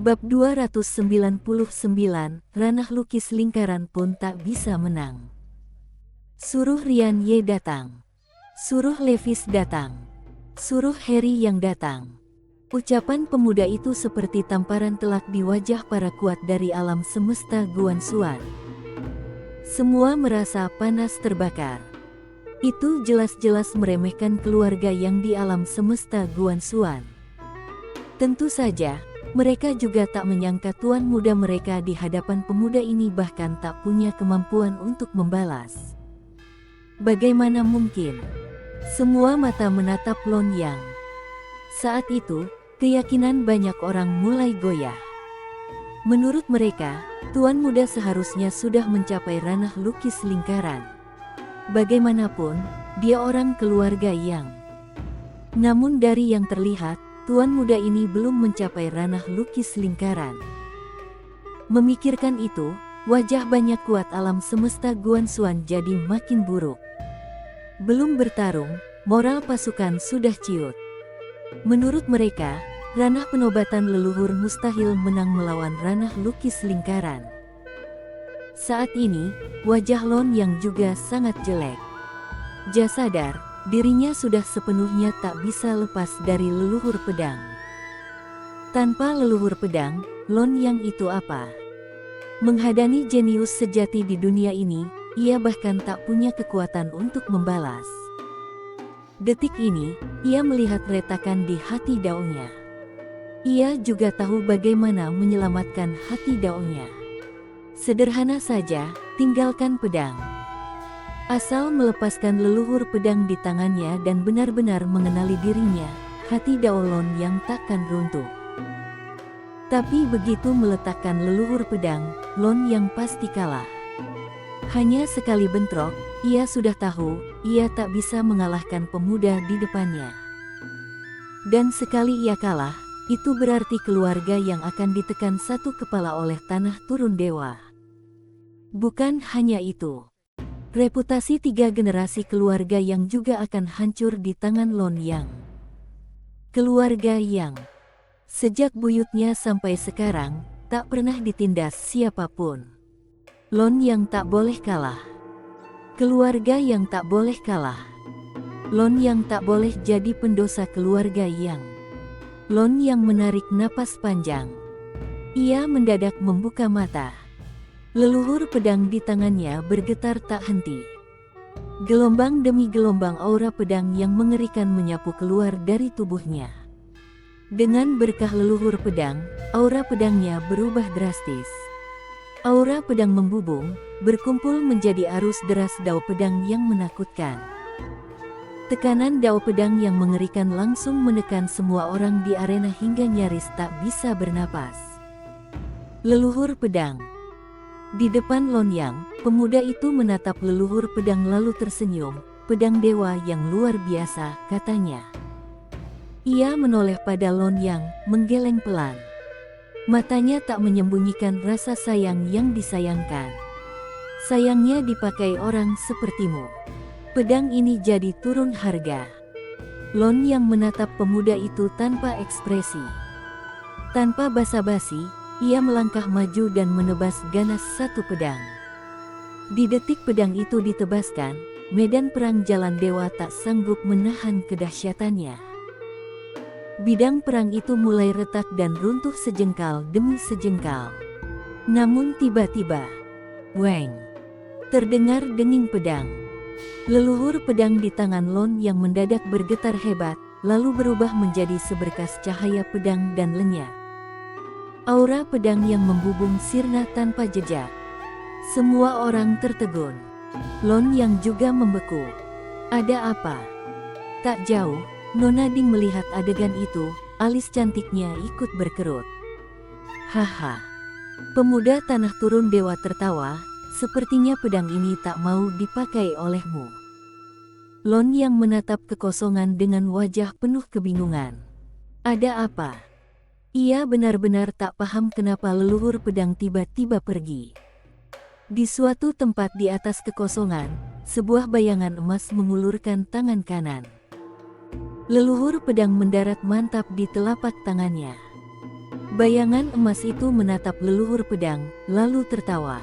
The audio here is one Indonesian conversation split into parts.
Bab 299, Ranah Lukis Lingkaran pun tak bisa menang. Suruh Rian Ye datang. Suruh Levis datang. Suruh Harry yang datang. Ucapan pemuda itu seperti tamparan telak di wajah para kuat dari alam semesta Guan Xuan. Semua merasa panas terbakar. Itu jelas-jelas meremehkan keluarga yang di alam semesta Guan Xuan. Tentu saja, mereka juga tak menyangka tuan muda mereka di hadapan pemuda ini bahkan tak punya kemampuan untuk membalas. Bagaimana mungkin? Semua mata menatap Lon Yang. Saat itu, keyakinan banyak orang mulai goyah. Menurut mereka, tuan muda seharusnya sudah mencapai ranah lukis lingkaran. Bagaimanapun, dia orang keluarga Yang. Namun dari yang terlihat, tuan muda ini belum mencapai ranah lukis lingkaran. Memikirkan itu, wajah banyak kuat alam semesta Guan Xuan jadi makin buruk. Belum bertarung, moral pasukan sudah ciut. Menurut mereka, ranah penobatan leluhur mustahil menang melawan ranah lukis lingkaran. Saat ini, wajah Lon Yang juga sangat jelek. Dia sadar, dirinya sudah sepenuhnya tak bisa lepas dari leluhur pedang. Tanpa leluhur pedang, Lon Yang itu apa? Menghadapi jenius sejati di dunia ini, ia bahkan tak punya kekuatan untuk membalas. Detik ini, ia melihat retakan di hati daunnya. Ia juga tahu bagaimana menyelamatkan hati daunnya. Sederhana saja, tinggalkan pedang. Asal melepaskan leluhur pedang di tangannya dan benar-benar mengenali dirinya, hati Dao Lon yang takkan runtuh. Tapi begitu meletakkan leluhur pedang, Lon yang pasti kalah. Hanya sekali bentrok, ia sudah tahu, ia tak bisa mengalahkan pemuda di depannya. Dan sekali ia kalah, itu berarti keluarga yang akan ditekan satu kepala oleh tanah turun dewa. Bukan hanya itu. Reputasi 3 generasi keluarga yang juga akan hancur di tangan Lon Yang. Keluarga Yang, sejak buyutnya sampai sekarang, tak pernah ditindas siapapun. Lon Yang tak boleh kalah. Keluarga yang tak boleh kalah. Lon Yang tak boleh jadi pendosa keluarga Yang. Lon Yang menarik napas panjang. Ia mendadak membuka mata. Leluhur pedang di tangannya bergetar tak henti. Gelombang demi gelombang aura pedang yang mengerikan menyapu keluar dari tubuhnya. Dengan berkah leluhur pedang, aura pedangnya berubah drastis. Aura pedang membubung, berkumpul menjadi arus deras dao pedang yang menakutkan. Tekanan dao pedang yang mengerikan langsung menekan semua orang di arena hingga nyaris tak bisa bernapas. Leluhur pedang. Di depan Lon Yang, pemuda itu menatap leluhur pedang lalu tersenyum. Pedang dewa yang luar biasa, katanya. Ia menoleh pada Lon Yang, menggeleng pelan. Matanya tak menyembunyikan rasa sayang yang disayangkan. Sayangnya dipakai orang sepertimu. Pedang ini jadi turun harga. Lon Yang menatap pemuda itu tanpa ekspresi. Tanpa basa-basi, ia melangkah maju dan menebas ganas satu pedang. Di detik pedang itu ditebaskan, medan perang jalan dewa tak sanggup menahan kedahsyatannya. Bidang perang itu mulai retak dan runtuh sejengkal demi sejengkal. Namun tiba-tiba, weng! Terdengar denging pedang. Leluhur pedang di tangan Lon yang mendadak bergetar hebat, lalu berubah menjadi seberkas cahaya pedang dan lenyap. Aura pedang yang membubung sirna tanpa jejak. Semua orang tertegun. Lon yang juga membeku. Ada apa? Tak jauh, Nona Ding melihat adegan itu, alis cantiknya ikut berkerut. Haha. Pemuda tanah turun dewa tertawa, sepertinya pedang ini tak mau dipakai olehmu. Lon yang menatap kekosongan dengan wajah penuh kebingungan. Ada apa? Ia benar-benar tak paham kenapa leluhur pedang tiba-tiba pergi. Di suatu tempat di atas kekosongan, sebuah bayangan emas mengulurkan tangan kanan. Leluhur pedang mendarat mantap di telapak tangannya. Bayangan emas itu menatap leluhur pedang, lalu tertawa.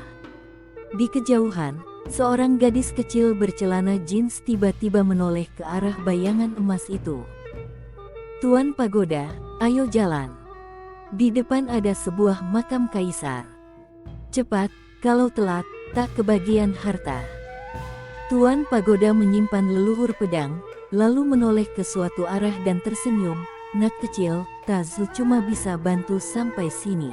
Di kejauhan, seorang gadis kecil bercelana jeans tiba-tiba menoleh ke arah bayangan emas itu. "Tuan Pagoda, ayo jalan. Di depan ada sebuah makam kaisar. Cepat, kalau telat, tak kebagian harta." Tuan Pagoda menyimpan leluhur pedang, lalu menoleh ke suatu arah dan tersenyum. "Nak kecil, Tazu cuma bisa bantu sampai sini."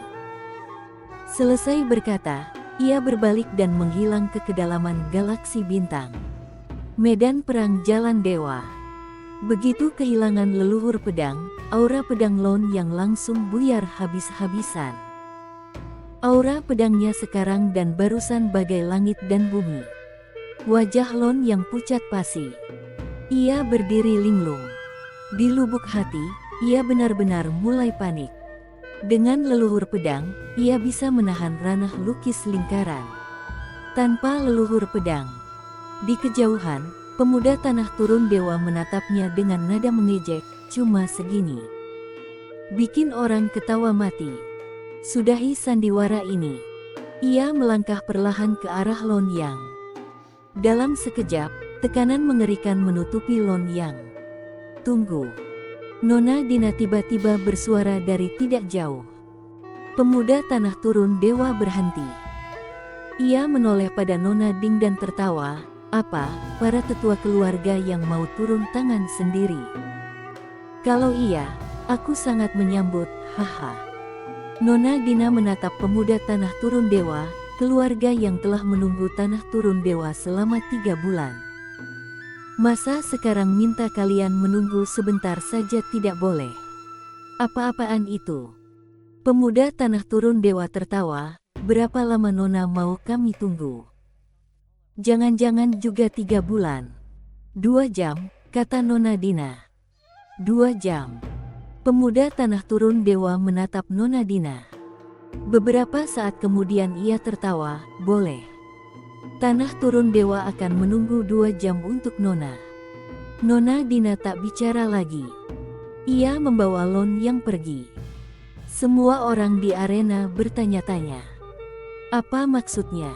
Selesai berkata, ia berbalik dan menghilang ke kedalaman galaksi bintang. Medan perang Jalan Dewa. Begitu kehilangan leluhur pedang, aura pedang Lon yang langsung buyar habis-habisan. Aura pedangnya sekarang dan barusan bagai langit dan bumi. Wajah Lon yang pucat pasi. Ia berdiri linglung. Di lubuk hati, ia benar-benar mulai panik. Dengan leluhur pedang, ia bisa menahan ranah lukis lingkaran. Tanpa leluhur pedang, di kejauhan, pemuda tanah turun dewa menatapnya dengan nada mengejek, "Cuma segini. Bikin orang ketawa mati. Sudahi sandiwara ini." Ia melangkah perlahan ke arah Lon Yang. Dalam sekejap, tekanan mengerikan menutupi Lon Yang. "Tunggu." Nona Dina tiba-tiba bersuara dari tidak jauh. Pemuda tanah turun dewa berhenti. Ia menoleh pada Nona Ding dan tertawa. "Apa, para tetua keluarga yang mau turun tangan sendiri?" "Kalau iya, aku sangat menyambut, haha." Nona Dina menatap pemuda tanah turun dewa, keluarga yang telah menunggu tanah turun dewa selama 3 bulan. "Masa sekarang minta kalian menunggu sebentar saja tidak boleh? Apa-apaan itu?" Pemuda tanah turun dewa tertawa. "Berapa lama Nona mau kami tunggu? Jangan-jangan juga 3 bulan. 2 jam, kata Nona Dina. 2 jam. Pemuda tanah turun dewa menatap Nona Dina. Beberapa saat kemudian ia tertawa. "Boleh. Tanah turun dewa akan menunggu 2 jam untuk Nona." Nona Dina tak bicara lagi. Ia membawa Lon Yang pergi. Semua orang di arena bertanya-tanya. Apa maksudnya?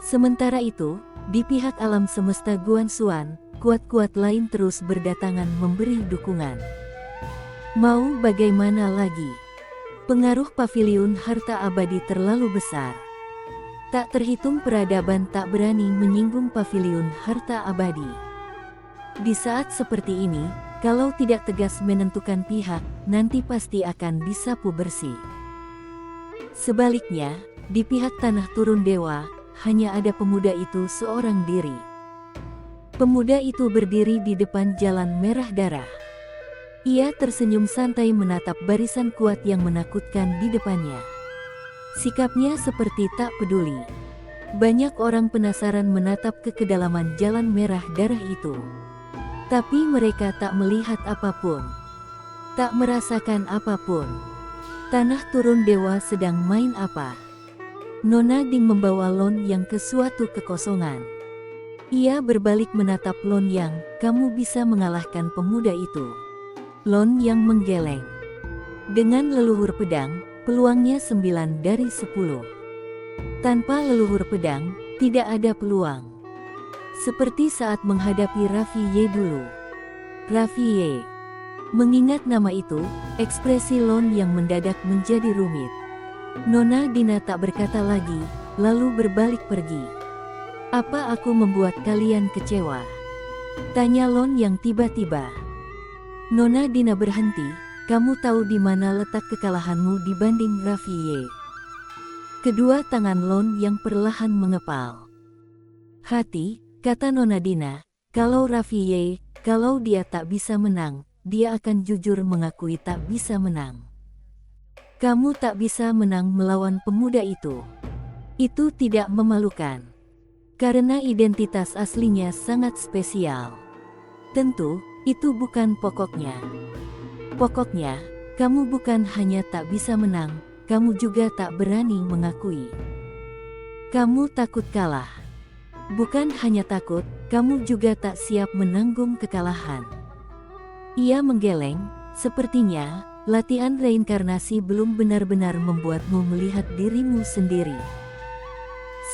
Sementara itu, di pihak alam semesta Guanxuan, kuat-kuat lain terus berdatangan memberi dukungan. Mau bagaimana lagi? Pengaruh paviliun harta abadi terlalu besar. Tak terhitung peradaban tak berani menyinggung paviliun harta abadi. Di saat seperti ini, kalau tidak tegas menentukan pihak, nanti pasti akan disapu bersih. Sebaliknya, di pihak tanah turun dewa, hanya ada pemuda itu seorang diri. Pemuda itu berdiri di depan jalan merah darah. Ia tersenyum santai menatap barisan kuat yang menakutkan di depannya. Sikapnya seperti tak peduli. Banyak orang penasaran menatap ke kedalaman jalan merah darah itu. Tapi mereka tak melihat apapun. Tak merasakan apapun. Tanah turun dewa sedang main apa? Nona Ding membawa Lon Yang ke suatu kekosongan. Ia berbalik menatap Lon Yang. "Kamu bisa mengalahkan pemuda itu." Lon Yang menggeleng. Dengan leluhur pedang, peluangnya 9 dari 10. Tanpa leluhur pedang, tidak ada peluang. Seperti saat menghadapi Raffi Ye dulu. Raffi Ye. Mengingat nama itu, ekspresi Lon Yang mendadak menjadi rumit. Nona Dina tak berkata lagi, lalu berbalik pergi. "Apa aku membuat kalian kecewa?" tanya Lon Yang tiba-tiba. Nona Dina berhenti. "Kamu tahu di mana letak kekalahanmu dibanding Raffi Ye?" Kedua tangan Lon Yang perlahan mengepal. "Hati," kata Nona Dina, "kalau Raffi Ye, kalau dia tak bisa menang, dia akan jujur mengakui tak bisa menang. Kamu tak bisa menang melawan pemuda itu. Itu tidak memalukan. Karena identitas aslinya sangat spesial. Tentu, itu bukan pokoknya. Pokoknya, kamu bukan hanya tak bisa menang, kamu juga tak berani mengakui. Kamu takut kalah. Bukan hanya takut, kamu juga tak siap menanggung kekalahan." Ia menggeleng, sepertinya latihan reinkarnasi belum benar-benar membuatmu melihat dirimu sendiri.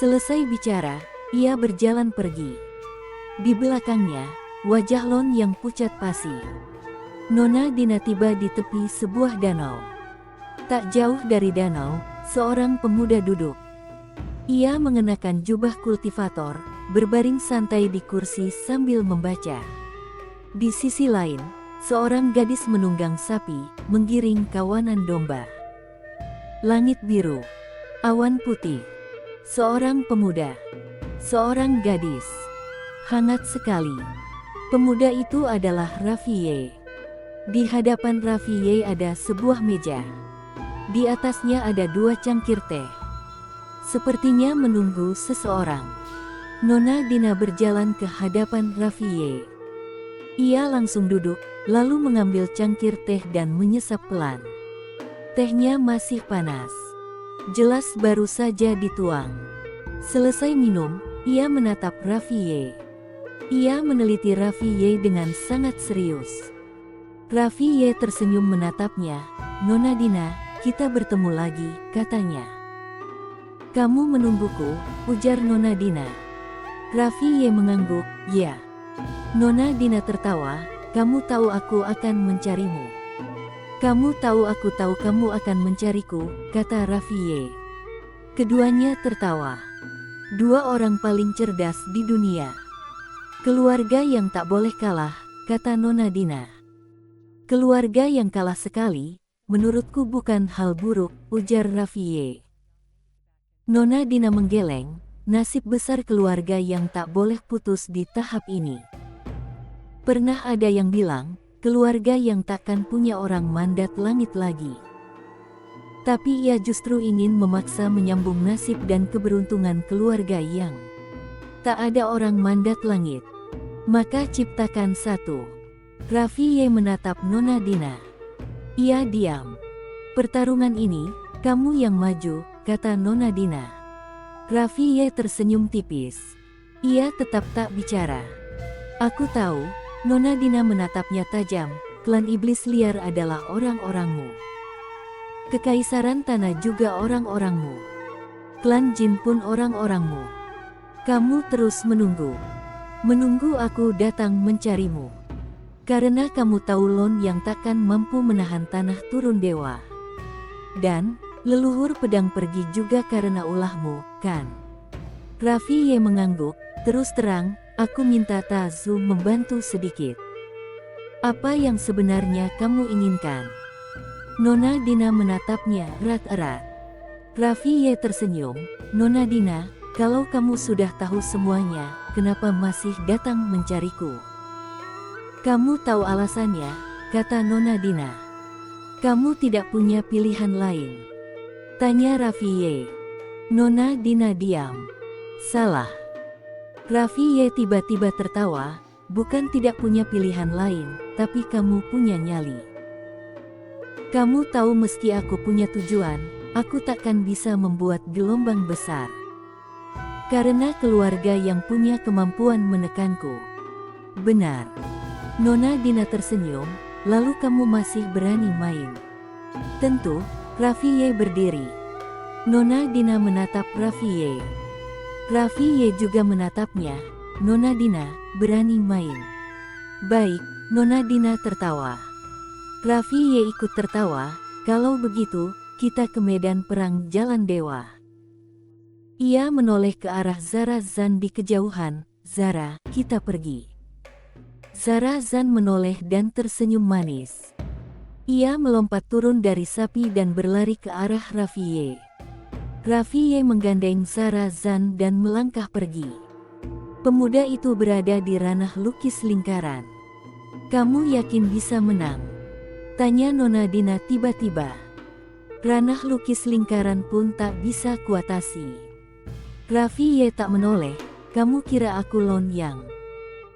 Selesai bicara, ia berjalan pergi. Di belakangnya, wajah Lon yang pucat pasi. Nona Dina tiba di tepi sebuah danau. Tak jauh dari danau, seorang pemuda duduk. Ia mengenakan jubah kultivator, berbaring santai di kursi sambil membaca. Di sisi lain, seorang gadis menunggang sapi, menggiring kawanan domba. Langit biru, awan putih, seorang pemuda, seorang gadis. Hangat sekali. Pemuda itu adalah Raffiye. Di hadapan Raffiye ada sebuah meja. Di atasnya ada 2 cangkir teh. Sepertinya menunggu seseorang. Nona Dina berjalan ke hadapan Raffiye. Ia langsung duduk, lalu mengambil cangkir teh dan menyesap pelan. Tehnya masih panas. Jelas baru saja dituang. Selesai minum, ia menatap Raffiye. Ia meneliti Raffiye dengan sangat serius. Raffiye tersenyum menatapnya. "Nona Dina, kita bertemu lagi," katanya. "Kamu menungguku?" ujar Nona Dina. Raffiye mengangguk, "Ya." Nona Dina tertawa, "Kamu tahu aku akan mencarimu." "Kamu tahu aku tahu kamu akan mencariku," kata Raffiye. Keduanya tertawa. 2 orang paling cerdas di dunia. "Keluarga yang tak boleh kalah," kata Nona Dina. "Keluarga yang kalah sekali, menurutku bukan hal buruk," ujar Raffiye. Nona Dina menggeleng, nasib besar keluarga yang tak boleh putus di tahap ini. Pernah ada yang bilang, keluarga yang takkan punya orang mandat langit lagi. Tapi ia justru ingin memaksa menyambung nasib dan keberuntungan keluarga yang tak ada orang mandat langit. Maka ciptakan satu. Raffiye menatap Nona Dina. Ia diam. "Pertarungan ini, kamu yang maju," kata Nona Dina. Raffiye tersenyum tipis. Ia tetap tak bicara. "Aku tahu," Nona Dina menatapnya tajam, "klan iblis liar adalah orang-orangmu. Kekaisaran tanah juga orang-orangmu. Klan jin pun orang-orangmu. Kamu terus menunggu. Menunggu aku datang mencarimu. Karena kamu tahu Lon yang takkan mampu menahan tanah turun dewa. Dan leluhur pedang pergi juga karena ulahmu, kan?" Raffiye mengangguk, "Terus terang, aku minta Tazu membantu sedikit." "Apa yang sebenarnya kamu inginkan?" Nona Dina menatapnya erat-erat. Raffiye tersenyum, "Nona Dina, kalau kamu sudah tahu semuanya, kenapa masih datang mencariku?" "Kamu tahu alasannya," kata Nona Dina. "Kamu tidak punya pilihan lain?" tanya Raffiye. Nona Dina diam. "Salah." Raffiye tiba-tiba tertawa, "Bukan tidak punya pilihan lain, tapi kamu punya nyali. Kamu tahu meski aku punya tujuan, aku takkan bisa membuat gelombang besar. Karena keluarga yang punya kemampuan menekanku." "Benar." Nona Dina tersenyum, "Lalu kamu masih berani main?" "Tentu." Raffiye berdiri. Nona Dina menatap Raffiye. Raffiye juga menatapnya. "Nona Dina, berani main?" "Baik." Nona Dina tertawa. Raffiye ikut tertawa. "Kalau begitu, kita ke medan perang Jalan Dewa." Ia menoleh ke arah Zara Zan di kejauhan. "Zara, kita pergi." Zara Zan menoleh dan tersenyum manis. Ia melompat turun dari sapi dan berlari ke arah Raffiye. Raffiye menggandeng Zara Zan dan melangkah pergi. Pemuda itu berada di ranah lukis lingkaran. "Kamu yakin bisa menang?" tanya Nona Dina tiba-tiba. "Ranah lukis lingkaran pun tak bisa kuatasi." Raffiye tak menoleh. "Kamu kira aku Lon Yang?"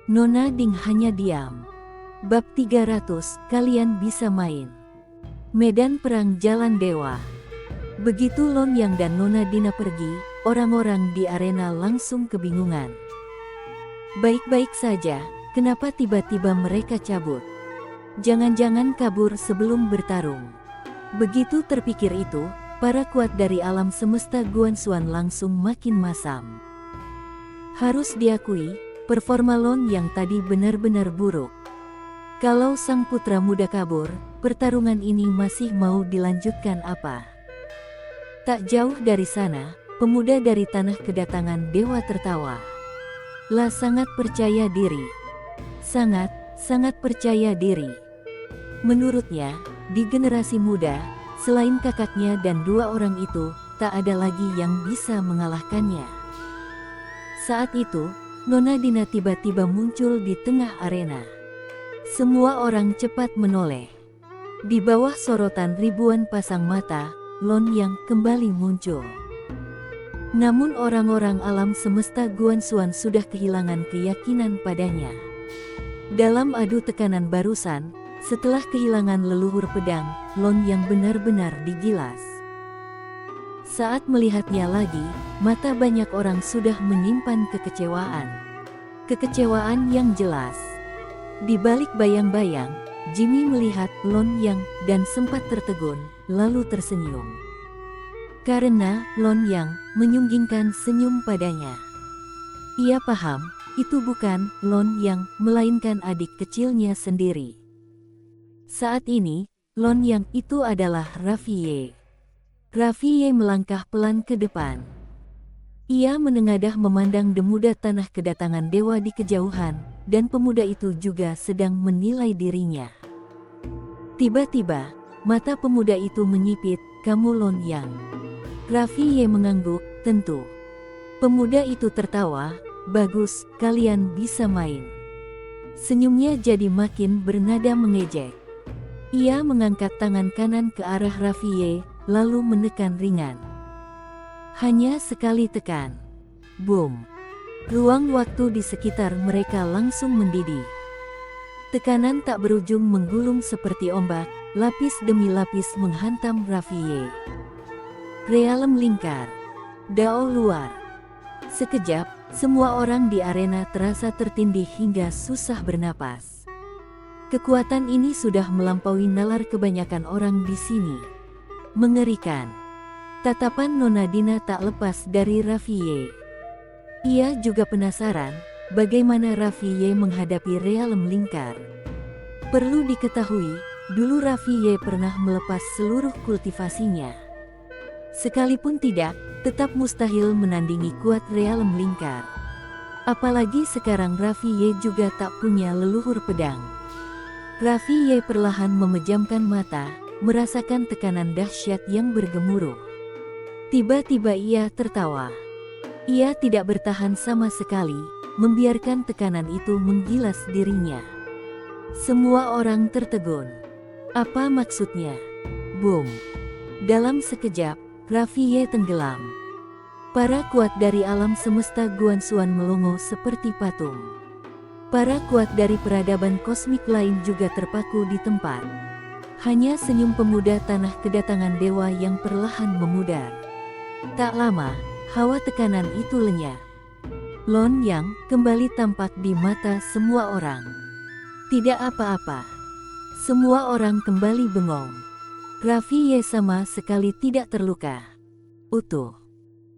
Nona Ding hanya diam. Bab 300, kalian bisa main. Medan perang Jalan Dewa. Begitu Lon Yang dan Nona Dina pergi, orang-orang di arena langsung kebingungan. Baik-baik saja, kenapa tiba-tiba mereka cabut? Jangan-jangan kabur sebelum bertarung. Begitu terpikir itu, para kuat dari alam semesta Guanxuan langsung makin masam. Harus diakui, performa Lon yang tadi benar-benar buruk. Kalau sang putra muda kabur, pertarungan ini masih mau dilanjutkan apa? Tak jauh dari sana, pemuda dari tanah kedatangan dewa tertawa. Lah sangat percaya diri. Sangat percaya diri. Menurutnya, di generasi muda, selain kakaknya dan dua orang itu, tak ada lagi yang bisa mengalahkannya. Saat itu, Nona Dina tiba-tiba muncul di tengah arena. Semua orang cepat menoleh. Di bawah sorotan ribuan pasang mata, Lon yang kembali muncul. Namun orang-orang alam semesta Guanxuan sudah kehilangan keyakinan padanya. Dalam adu tekanan barusan, setelah kehilangan leluhur pedang, Lon yang benar-benar digilas. Saat melihatnya lagi, mata banyak orang sudah menyimpan kekecewaan. Kekecewaan yang jelas. Di balik bayang-bayang, Jimmy melihat Lon Yang dan sempat tertegun, lalu tersenyum. Karena Lon Yang menyunggingkan senyum padanya. Ia paham, itu bukan Lon Yang, melainkan adik kecilnya sendiri. Saat ini, Lon Yang itu adalah Rafie. Rafie melangkah pelan ke depan. Ia menengadah memandang pemuda tanah kedatangan dewa di kejauhan, dan pemuda itu juga sedang menilai dirinya. Tiba-tiba, mata pemuda itu menyipit, "Kamu Lon Yang." Rafie mengangguk, "Tentu." Pemuda itu tertawa, "Bagus, kalian bisa main." Senyumnya jadi makin bernada mengejek. Ia mengangkat tangan kanan ke arah Rafie, lalu menekan ringan. Hanya sekali tekan. Boom. Ruang waktu di sekitar mereka langsung mendidih. Tekanan tak berujung menggulung seperti ombak, lapis demi lapis menghantam Rafie. Realem lingkar. Dao luar. Sekejap, semua orang di arena terasa tertindih hingga susah bernapas. Kekuatan ini sudah melampaui nalar kebanyakan orang di sini. Mengerikan. Tatapan Nona Dina tak lepas dari Rafie. Ia juga penasaran, bagaimana Rafie menghadapi realem lingkar. Perlu diketahui, dulu Rafie pernah melepas seluruh kultivasinya. Sekalipun tidak, tetap mustahil menandingi kuat realem lingkar. Apalagi sekarang Rafie juga tak punya leluhur pedang. Rafie perlahan memejamkan mata, merasakan tekanan dahsyat yang bergemuruh. Tiba-tiba ia tertawa. Ia tidak bertahan sama sekali, membiarkan tekanan itu menggilas dirinya. Semua orang tertegun. Apa maksudnya? Boom. Dalam sekejap, Rafie tenggelam. Para kuat dari alam semesta Guanxuan melongo seperti patung. Para kuat dari peradaban kosmik lain juga terpaku di tempat. Hanya senyum pemuda tanah kedatangan dewa yang perlahan memudar. Tak lama, hawa tekanan itu lenyap. Lon Yang kembali tampak di mata semua orang. Tidak apa-apa. Semua orang kembali bengong. Rafie sama sekali tidak terluka. Utuh.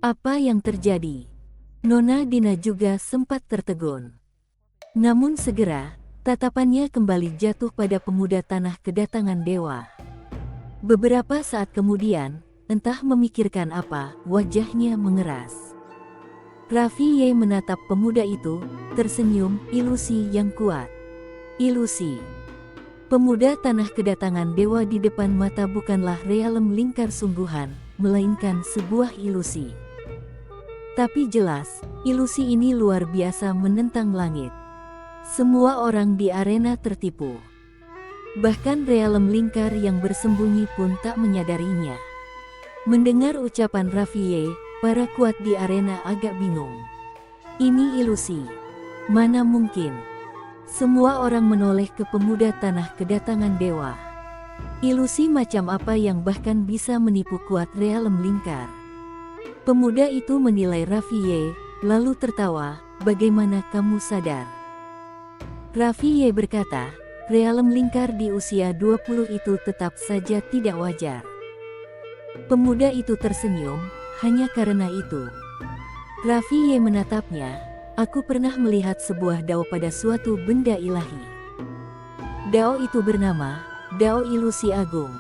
Apa yang terjadi? Nona Dina juga sempat tertegun. Namun segera, tatapannya kembali jatuh pada pemuda tanah kedatangan dewa. Beberapa saat kemudian, entah memikirkan apa, wajahnya mengeras. Rafie menatap pemuda itu, tersenyum, ilusi yang kuat. Ilusi. Pemuda tanah kedatangan dewa di depan mata bukanlah realem lingkar sungguhan, melainkan sebuah ilusi. Tapi jelas, ilusi ini luar biasa menentang langit. Semua orang di arena tertipu. Bahkan realem lingkar yang bersembunyi pun tak menyadarinya. Mendengar ucapan Rafie, para kuat di arena agak bingung. Ini ilusi. Mana mungkin? Semua orang menoleh ke pemuda tanah kedatangan dewa. Ilusi macam apa yang bahkan bisa menipu kuat realem lingkar? Pemuda itu menilai Rafie, lalu tertawa, "Bagaimana kamu sadar?" Rafie berkata, realem lingkar di usia 20 itu tetap saja tidak wajar. Pemuda itu tersenyum, hanya karena itu. Raffi Ye menatapnya, aku pernah melihat sebuah dao pada suatu benda ilahi. Dao itu bernama, Dao Ilusi Agung.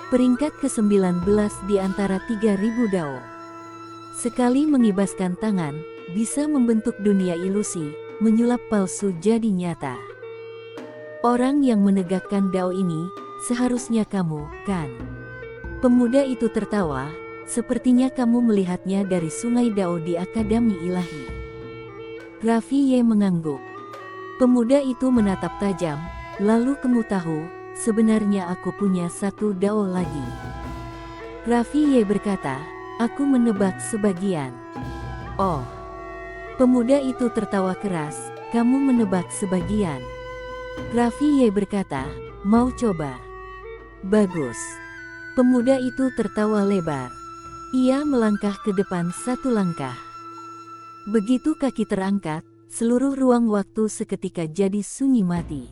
Peringkat ke-19 di antara 3000 dao. Sekali mengibaskan tangan, bisa membentuk dunia ilusi, menyulap palsu jadi nyata. Orang yang menegakkan dao ini, seharusnya kamu, kan? Pemuda itu tertawa, sepertinya kamu melihatnya dari sungai dao di Akademi Ilahi. Raffi Ye mengangguk. Pemuda itu menatap tajam, lalu kamu tahu, sebenarnya aku punya satu dao lagi. Raffi Ye berkata, aku menebak sebagian. Oh. Pemuda itu tertawa keras, kamu menebak sebagian. Raffi Ye berkata, mau coba? Bagus. Pemuda itu tertawa lebar. Ia melangkah ke depan satu langkah. Begitu kaki terangkat, seluruh ruang waktu seketika jadi sunyi mati.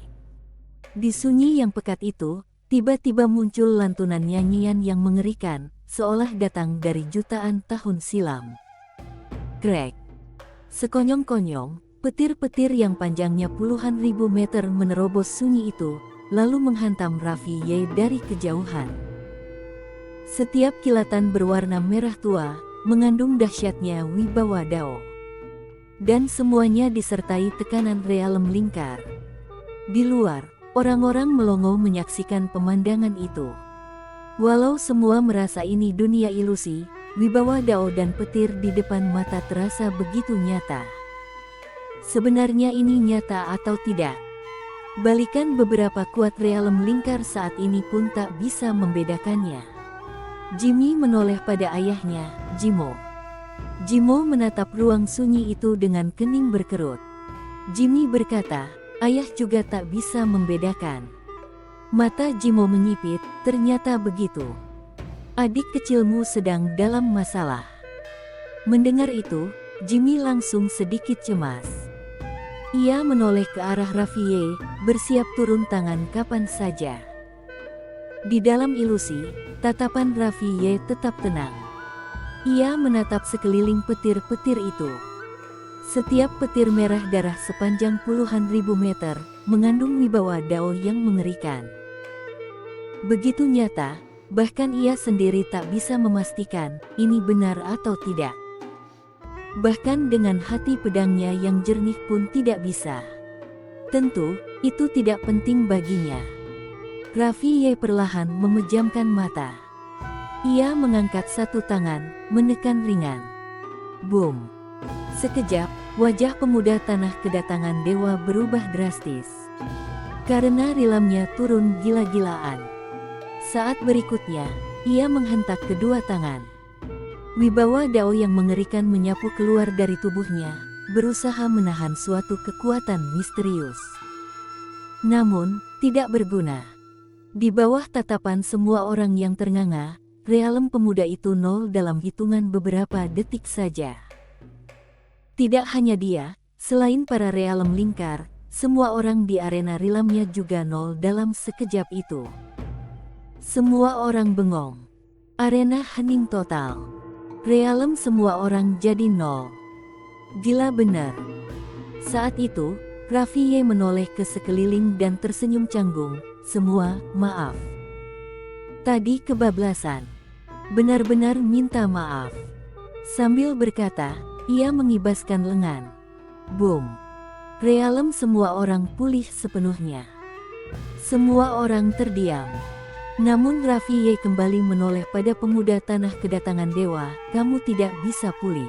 Di sunyi yang pekat itu, tiba-tiba muncul lantunan nyanyian yang mengerikan, seolah datang dari jutaan tahun silam. Krek. Sekonyong-konyong, petir-petir yang panjangnya puluhan ribu meter menerobos sunyi itu, lalu menghantam Raffi Ye dari kejauhan. Setiap kilatan berwarna merah tua, mengandung dahsyatnya wibawa dao. Dan semuanya disertai tekanan realem lingkar. Di luar, orang-orang melongo menyaksikan pemandangan itu. Walau semua merasa ini dunia ilusi, wibawa dao dan petir di depan mata terasa begitu nyata. Sebenarnya ini nyata atau tidak? Balikan beberapa kuat realem lingkar saat ini pun tak bisa membedakannya. Jimmy menoleh pada ayahnya, Jimo. Jimo menatap ruang sunyi itu dengan kening berkerut. Jimmy berkata, ayah juga tak bisa membedakan. Mata Jimo menyipit, ternyata begitu. Adik kecilmu sedang dalam masalah. Mendengar itu, Jimmy langsung sedikit cemas. Ia menoleh ke arah Raffi Ye, bersiap turun tangan kapan saja. Di dalam ilusi, tatapan Raffi Ye tetap tenang. Ia menatap sekeliling petir-petir itu. Setiap petir merah darah sepanjang puluhan ribu meter, mengandung wibawa dao yang mengerikan. Begitu nyata, bahkan ia sendiri tak bisa memastikan, ini benar atau tidak. Bahkan dengan hati pedangnya yang jernih pun tidak bisa. Tentu, itu tidak penting baginya. Raffi Ye perlahan memejamkan mata. Ia mengangkat satu tangan, menekan ringan. Boom. Sekejap, wajah pemuda tanah kedatangan dewa berubah drastis. Karena rilamnya turun gila-gilaan. Saat berikutnya, ia menghentak kedua tangan. Wibawa dao yang mengerikan menyapu keluar dari tubuhnya, berusaha menahan suatu kekuatan misterius. Namun, tidak berguna. Di bawah tatapan semua orang yang ternganga, realem pemuda itu nol dalam hitungan beberapa detik saja. Tidak hanya dia, selain para realem lingkar, semua orang di arena rilamnya juga nol dalam sekejap itu. Semua orang bengong. Arena hening total. Realem semua orang jadi nol. Gila benar. Saat itu, Raffi Ye menoleh ke sekeliling dan tersenyum canggung, semua, maaf. Tadi kebablasan. Benar-benar minta maaf. Sambil berkata, ia mengibaskan lengan. Boom. Realem semua orang pulih sepenuhnya. Semua orang terdiam. Namun Raffi Ye kembali menoleh pada pemuda tanah kedatangan dewa, kamu tidak bisa pulih.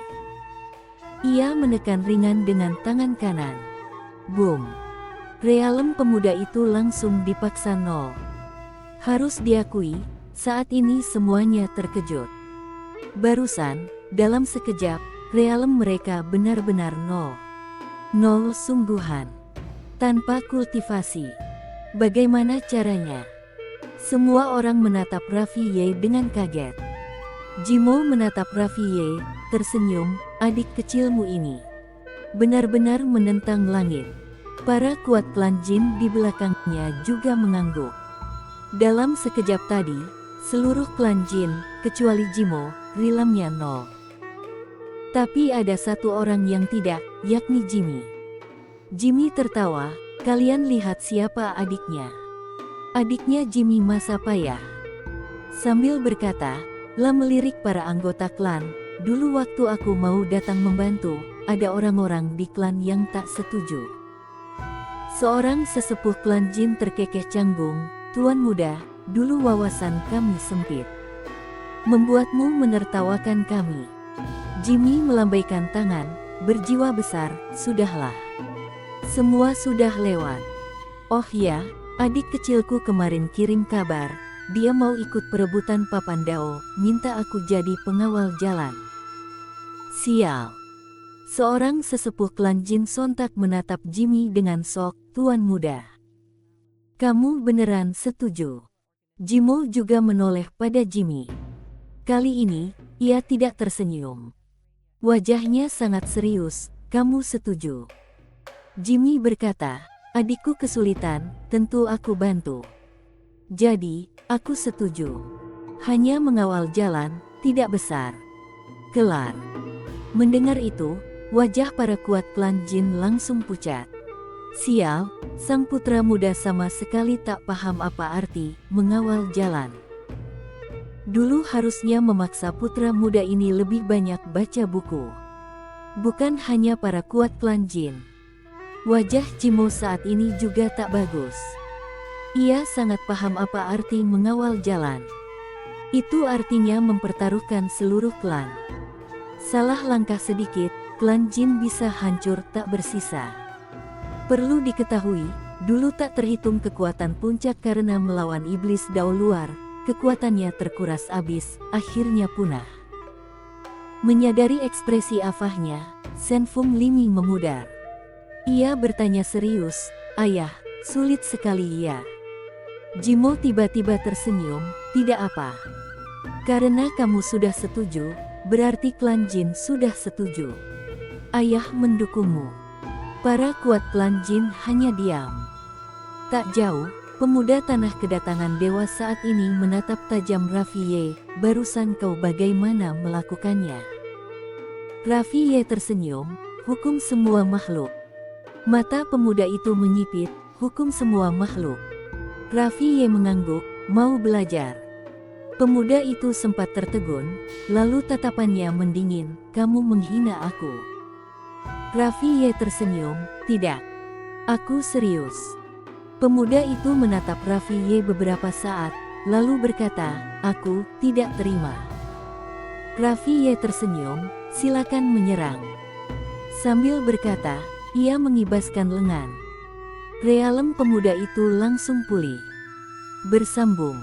Ia menekan ringan dengan tangan kanan. Boom. Realem pemuda itu langsung dipaksa nol. Harus diakui, saat ini semuanya terkejut. Barusan, dalam sekejap, realem mereka benar-benar nol. Nol sungguhan. Tanpa kultivasi. Bagaimana caranya? Semua orang menatap Raffi Ye dengan kaget. Jimo menatap Raffi Ye, tersenyum, adik kecilmu ini benar-benar menentang langit. Para kuat klan jin di belakangnya juga mengangguk. Dalam sekejap tadi, seluruh klan jin, kecuali Jimo, rilamnya nol. Tapi ada satu orang yang tidak, yakni Jimmy. Jimmy tertawa, kalian lihat siapa adiknya. Adiknya Jimmy masa payah. Sambil berkata, Lah melirik para anggota klan, dulu waktu aku mau datang membantu, ada orang-orang di klan yang tak setuju. Seorang sesepuh klan jin terkekeh canggung, Tuan muda, dulu wawasan kami sempit. Membuatmu menertawakan kami. Jimmy melambaikan tangan, berjiwa besar, sudahlah. Semua sudah lewat. Oh ya, adik kecilku kemarin kirim kabar, dia mau ikut perebutan papan dao, minta aku jadi pengawal jalan. Sial. Seorang sesepuh klan jin sontak menatap Jimmy dengan sok, Tuan muda. Kamu beneran setuju? Jimo juga menoleh pada Jimmy. Kali ini, ia tidak tersenyum. Wajahnya sangat serius, kamu setuju? Jimmy berkata, adikku kesulitan, tentu aku bantu. Jadi, aku setuju. Hanya mengawal jalan, tidak besar. Kelar. Mendengar itu, wajah para kuat klan jin langsung pucat. Sial, sang putra muda sama sekali tak paham apa arti mengawal jalan. Dulu harusnya memaksa putra muda ini lebih banyak baca buku. Bukan hanya para kuat klan jin. Wajah Jimo saat ini juga tak bagus. Ia sangat paham apa arti mengawal jalan. Itu artinya mempertaruhkan seluruh klan. Salah langkah sedikit, klan jin bisa hancur tak bersisa. Perlu diketahui, dulu tak terhitung kekuatan puncak karena melawan iblis dao luar. Kekuatannya terkuras habis, akhirnya punah. Menyadari ekspresi afahnya, Sen Fung Limi memudar. Ia bertanya serius, ayah, sulit sekali ya. Jimo tiba-tiba tersenyum, tidak apa. Karena kamu sudah setuju, berarti klan jin sudah setuju. Ayah mendukungmu. Para kuat klan jin hanya diam. Tak jauh, pemuda tanah kedatangan dewa saat ini menatap tajam Raffi Ye, barusan kau bagaimana melakukannya? Raffi Ye tersenyum, hukum semua makhluk. Mata pemuda itu menyipit, hukum semua makhluk. Raffi Ye mengangguk, mau belajar. Pemuda itu sempat tertegun, lalu tatapannya mendingin, kamu menghina aku. Raffi Ye tersenyum, tidak. Aku serius. Pemuda itu menatap Raffi Ye beberapa saat, lalu berkata, aku tidak terima. Raffi Ye tersenyum, silakan menyerang. Sambil berkata, ia mengibaskan lengan. Realem pemuda itu langsung pulih. Bersambung.